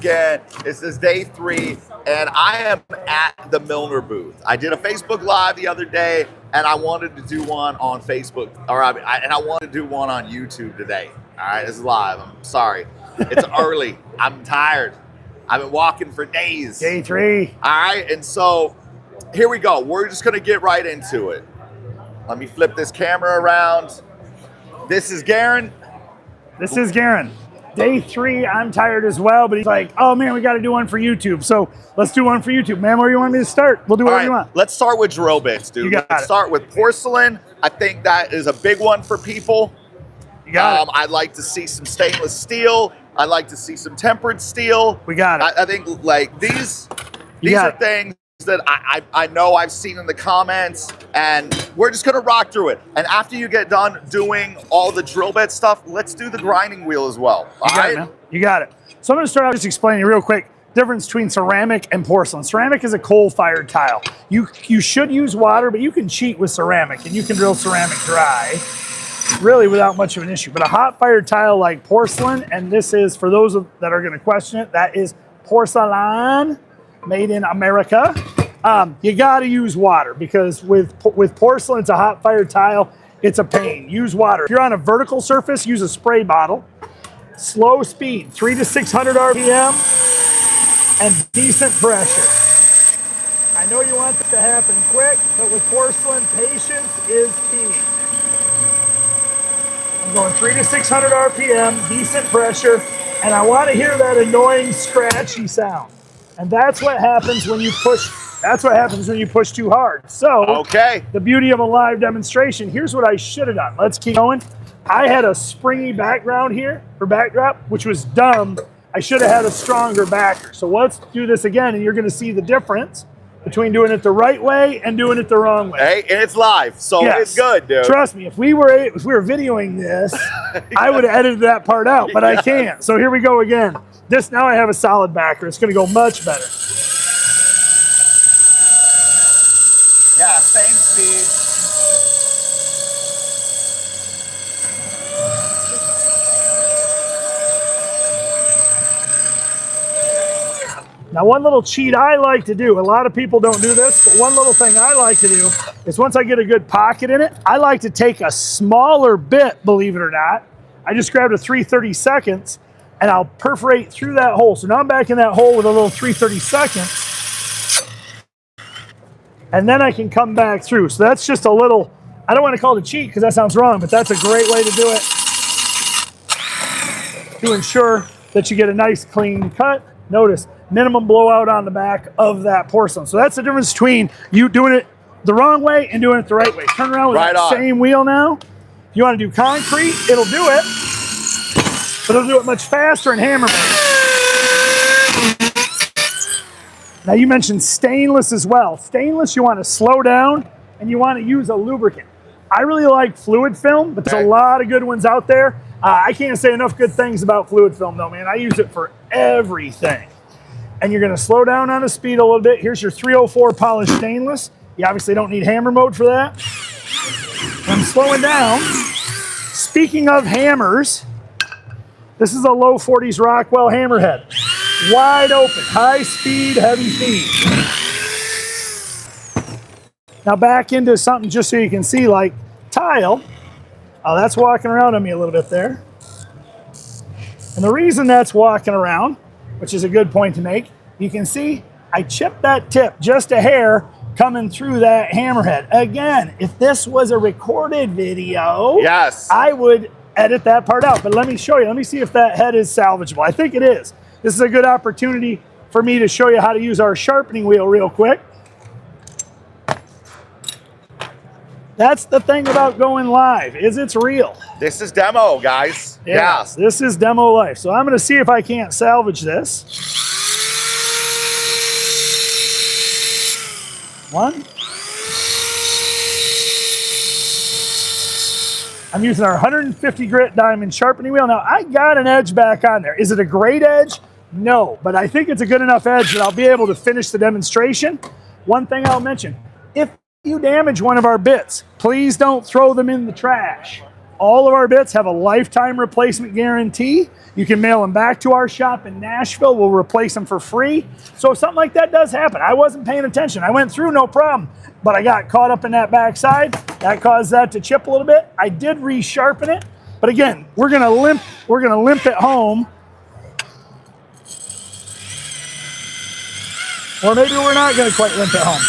again. This is day 3, and I am at the Millner booth. I did a Facebook Live the other day, and I wanted to do one on Facebook, and I wanted to do one on YouTube today. All right, this is live. I'm sorry. It's early. I'm tired. I've been walking for days. Day 3. All right, and so here we go. We're just going to get right into it. Let me flip this camera around. This is Garen. This is Garen. Day 3, I'm tired as well, but he's like, oh man, we got to do one for YouTube. So let's do one for YouTube. Man, where do you want me to start? We'll do whatever you want. Let's start with drill bits, dude. Let's start with porcelain. I think that is a big one for people. You got it. I'd like to see some stainless steel. I'd like to see some tempered steel. We got it. I think like these are things that I know I've seen in the comments, and we're just gonna rock through it. And after you get done doing all the drill bit stuff, let's do the grinding wheel as well. All right, man. You got it. So I'm gonna start out just explaining real quick difference between ceramic and porcelain. Ceramic is a coal-fired tile. You should use water, but you can cheat with ceramic, and you can drill ceramic dry, really without much of an issue. But a hot-fired tile like porcelain, and this is, for those that are gonna question it, that is porcelain, made in America. You gotta use water, because with porcelain, it's a hot fire tile, it's a pain. Use water. If you're on a vertical surface, use a spray bottle. Slow speed, 300 to 600 RPM, and decent pressure. I know you want it to happen quick, but with porcelain, patience is key. I'm going 300 to 600 RPM, decent pressure, and I want to hear that annoying scratchy sound. And that's what happens when you push. That's what happens when you push too hard. So, the beauty of a live demonstration, here's what I should have done. Let's keep going. I had a springy background here for backdrop, which was dumb. I should have had a stronger backer. So let's do this again, and you're going to see the difference between doing it the right way and doing it the wrong way. Hey, and it's live, so it's good, dude. Trust me, if we were videoing this, I would have edited that part out, but I can't. So here we go again. Now I have a solid backer. It's going to go much better. Yeah, same speed. Now, one little cheat I like to do, a lot of people don't do this, but one little thing I like to do is once I get a good pocket in it, I like to take a smaller bit, believe it or not. I just grabbed a 3/32, and I'll perforate through that hole. So now I'm back in that hole with a little 3/32, and then I can come back through. So that's just a little, I don't want to call it a cheat because that sounds wrong, but that's a great way to do it to ensure that you get a nice clean cut. Notice, minimum blowout on the back of that porcelain. So that's the difference between you doing it the wrong way and doing it the right way. Turn around with that same wheel now. If you want to do concrete, it'll do it, but it'll do it much faster in hammer mode. Now you mentioned stainless as well. Stainless, you want to slow down and you want to use a lubricant. I really like fluid film, but there's a lot of good ones out there. I can't say enough good things about fluid film though, man. I use it for everything. And you're going to slow down on the speed a little bit. Here's your 304 polished stainless. You obviously don't need hammer mode for that. I'm slowing down. Speaking of hammers, this is a low 40s Rockwell hammerhead. Wide open, high speed, heavy feed. Now back into something just so you can see, like tile. Oh, that's walking around on me a little bit there. And the reason that's walking around, which is a good point to make, you can see I chipped that tip just a hair coming through that hammerhead. Again, if this was a recorded video, I would edit that part out. But let me show you. Let me see if that head is salvageable. I think it is. This is a good opportunity for me to show you how to use our sharpening wheel real quick. That's the thing about going live, is it's real. This is demo, guys. Yeah, this is demo life. So I'm going to see if I can't salvage this. One. I'm using our 150 grit diamond sharpening wheel. Now, I got an edge back on there. Is it a great edge? No, but I think it's a good enough edge that I'll be able to finish the demonstration. One thing I'll mention, if you damage one of our bits, please don't throw them in the trash. All of our bits have a lifetime replacement guarantee. You can mail them back to our shop in Nashville. We'll replace them for free. So if something like that does happen, I wasn't paying attention. I went through, no problem, but I got caught up in that backside. That caused that to chip a little bit. I did resharpen it, but again, we're gonna limp it home. Or maybe we're not gonna quite limp it home.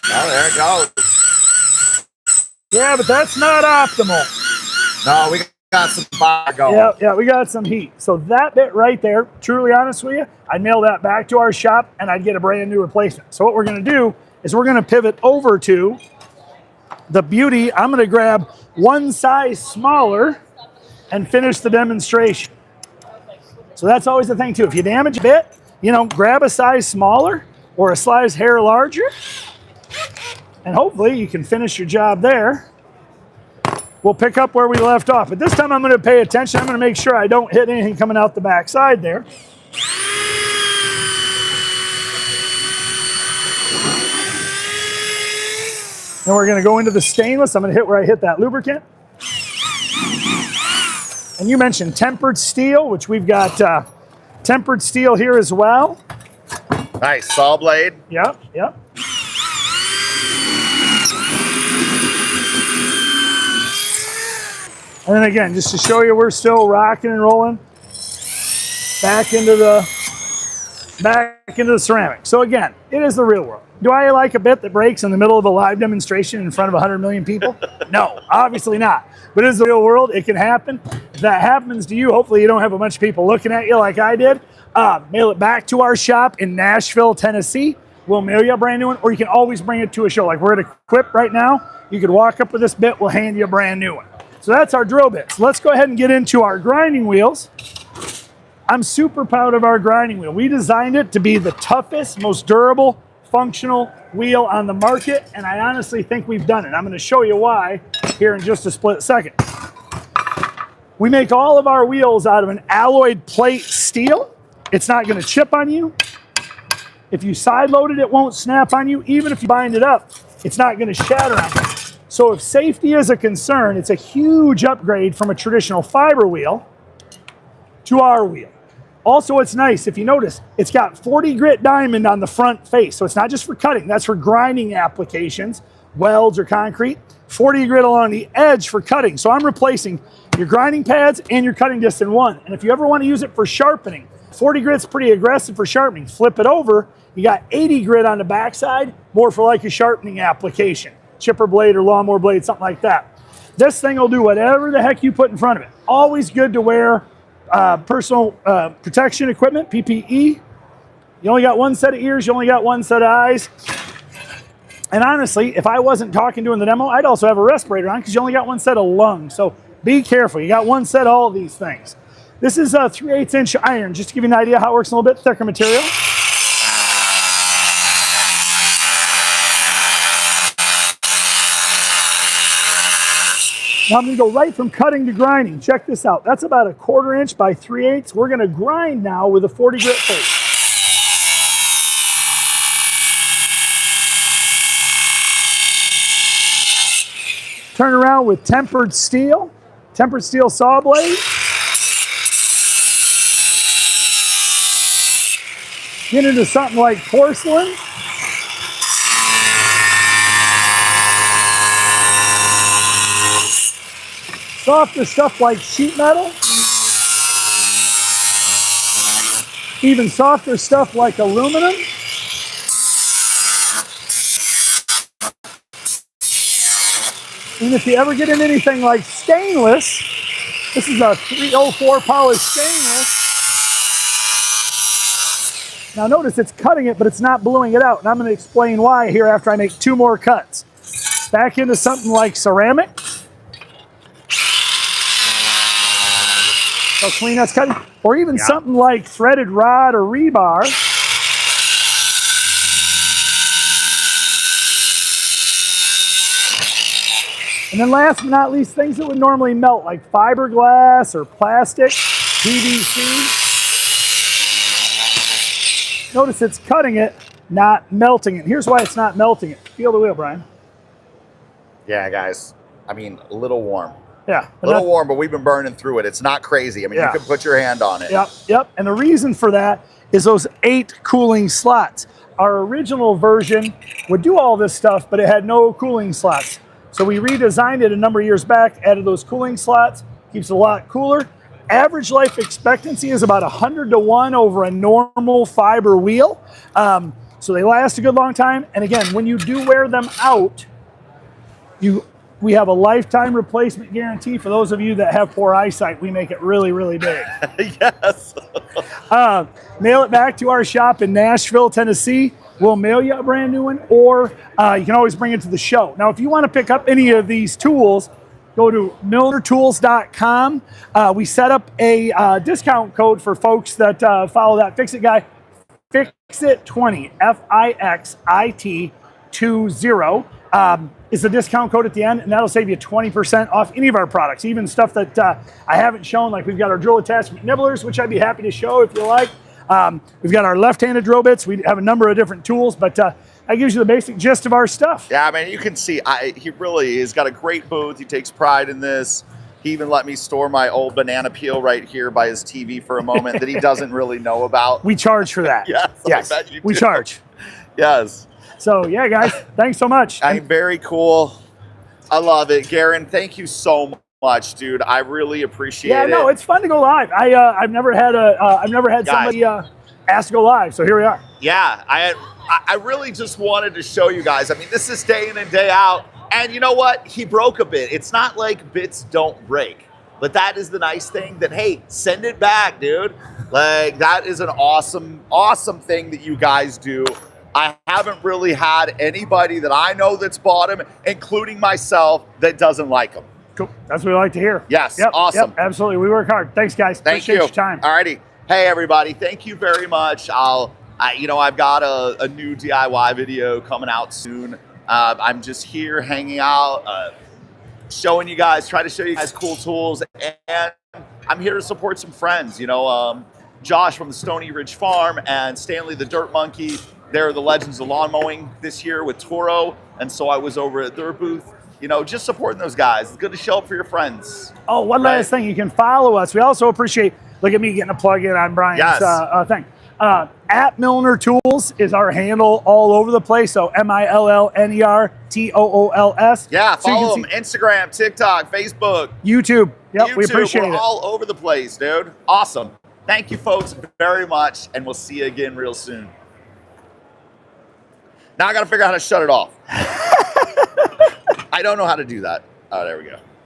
Oh, there it goes. Yeah, but that's not optimal. No, we got some fire going. Yeah, we got some heat. So that bit right there, truly honest with you, I'd mail that back to our shop and I'd get a brand new replacement. So what we're gonna do is we're gonna pivot over to the beauty. I'm gonna grab one size smaller and finish the demonstration. So that's always the thing too. If you damage a bit, you know, grab a size smaller or a size hair larger, and hopefully you can finish your job there. We'll pick up where we left off. But this time I'm going to pay attention. I'm going to make sure I don't hit anything coming out the back side there. And we're going to go into the stainless. I'm going to hit where I hit that lubricant. And you mentioned tempered steel, which we've got tempered steel here as well. Nice, saw blade. Yep. And then again, just to show you, we're still rocking and rolling back into the ceramic. So again, it is the real world. Do I like a bit that breaks in the middle of a live demonstration in front of 100 million people? No, obviously not. But it is the real world. It can happen. If that happens to you, hopefully you don't have a bunch of people looking at you like I did. Mail it back to our shop in Nashville, Tennessee. We'll mail you a brand new one, or you can always bring it to a show. Like we're at Equip right now. You could walk up with this bit. We'll hand you a brand new one. So that's our drill bits. Let's go ahead and get into our grinding wheels. I'm super proud of our grinding wheel. We designed it to be the toughest, most durable, functional wheel on the market, and I honestly think we've done it. I'm going to show you why here in just a split second. We make all of our wheels out of an alloyed plate steel. It's not going to chip on you. If you side load it, it won't snap on you. Even if you bind it up, it's not going to shatter on you. So if safety is a concern, it's a huge upgrade from a traditional fiber wheel to our wheel. Also, what's nice, if you notice, it's got 40 grit diamond on the front face. So it's not just for cutting, that's for grinding applications, welds or concrete. 40 grit along the edge for cutting. So I'm replacing your grinding pads and your cutting disc in one. And if you ever want to use it for sharpening, 40 grit's pretty aggressive for sharpening. Flip it over, you got 80 grit on the backside, more for like a sharpening application. Chipper blade or lawnmower blade, something like that. This thing will do whatever the heck you put in front of it. Always good to wear personal protection equipment, PPE. You only got one set of ears, you only got one set of eyes. And honestly, if I wasn't talking during the demo, I'd also have a respirator on because you only got one set of lungs. So be careful. You got one set of all of these things. This is a 3/8 inch iron, just to give you an idea how it works, a little bit thicker material. Now I'm going to go right from cutting to grinding. Check this out. That's about a 1/4 inch by 3/8. We're going to grind now with a 40 grit face. Turn around with tempered steel saw blade. Get into something like porcelain. Softer stuff like sheet metal. Even softer stuff like aluminum. And if you ever get in anything like stainless, this is a 304 polished stainless. Now notice it's cutting it, but it's not bluing it out. And I'm going to explain why here after I make 2 more cuts. Back into something like ceramic. So clean that's cutting. Or even something like threaded rod or rebar. And then last but not least, things that would normally melt, like fiberglass or plastic, PVC. Notice it's cutting it, not melting it. Here's why it's not melting it. Feel the wheel, Brian. Yeah, guys. I mean, a little warm. Yeah. A little warm, but we've been burning through it. It's not crazy. I mean, Yeah. you can put your hand on it. Yep. And the reason for that is those 8 cooling slots. Our original version would do all this stuff, but it had no cooling slots. So we redesigned it a number of years back, added those cooling slots, keeps it a lot cooler. Average life expectancy is about 100 to 1 over a normal fiber wheel. So they last a good long time. And again, when you do wear them out, we have a lifetime replacement guarantee. For those of you that have poor eyesight, we make it really, really big. Yes. Mail it back to our shop in Nashville, Tennessee. We'll mail you a brand new one, or you can always bring it to the show. Now, if you want to pick up any of these tools, go to millnertools.com. We set up a discount code for folks that follow that Fix It guy. Fixit20, Fixit 20, is the discount code at the end, and that'll save you 20% off any of our products, even stuff that I haven't shown, like we've got our drill attachment nibblers, which I'd be happy to show if you like. We've got our left-handed drill bits. We have a number of different tools, but that gives you the basic gist of our stuff. Yeah, I mean, you can see he really has got a great booth. He takes pride in this. He even let me store my old banana peel right here by his TV for a moment that he doesn't really know about. We charge for that. Yes, I bet you we do. Charge. Yes. So, yeah, guys, thanks so much. Very cool. I love it. Garen, thank you so much, dude. I really appreciate it. Yeah, no, it's fun to go live. I've never had somebody ask to go live, so here we are. Yeah, I really just wanted to show you guys. I mean, this is day in and day out. And you know what? He broke a bit. It's not like bits don't break. But that is the nice thing that, hey, send it back, dude. Like, that is an awesome, awesome thing that you guys do. I haven't really had anybody that I know that's bought them, including myself, that doesn't like them. Cool. That's what we like to hear. Yes, awesome. Yep, absolutely. We work hard. Thanks, guys. Thank you. Appreciate your time. All righty. Hey, everybody. Thank you very much. I've got a new DIY video coming out soon. I'm just here hanging out, trying to show you guys cool tools, and I'm here to support some friends. Josh from the Stony Ridge Farm and Stanley the Dirt Monkey. They're the legends of lawn mowing this year with Toro, and so I was over at their booth. Just supporting those guys. It's good to show up for your friends. Oh, one last thing. You can follow us. We also appreciate, look at me getting a plug in on Brian's thing. At Millner Tools is our handle all over the place. So MILLNERTOOLS. Yeah, follow them. Instagram, TikTok, Facebook, YouTube. Yep, we appreciate it. We're all over the place, dude. Awesome. Thank you, folks, very much, and we'll see you again real soon. Now I got to figure out how to shut it off. I don't know how to do that. Oh, there we go.